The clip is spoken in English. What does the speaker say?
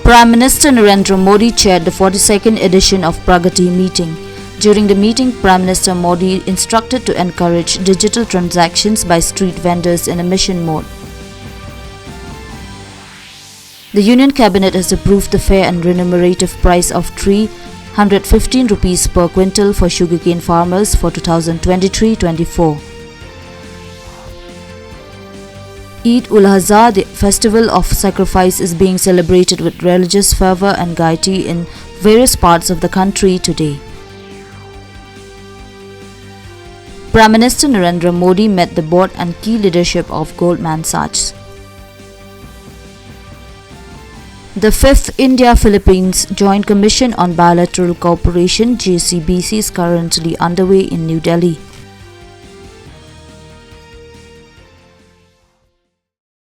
Prime Minister Narendra Modi chaired the 42nd edition of Pragati meeting. During the meeting, Prime Minister Modi instructed to encourage digital transactions by street vendors in a mission mode. The Union Cabinet has approved the fair and remunerative price of 315 rupees per quintal for sugarcane farmers for 2023-24. Eid-ul-Adha, the festival of sacrifice, is being celebrated with religious fervor and gaiety in various parts of the country today. Prime Minister Narendra Modi met the board and key leadership of Goldman Sachs. The 5th India-Philippines Joint Commission on Bilateral Cooperation (JCBC) is currently underway in New Delhi.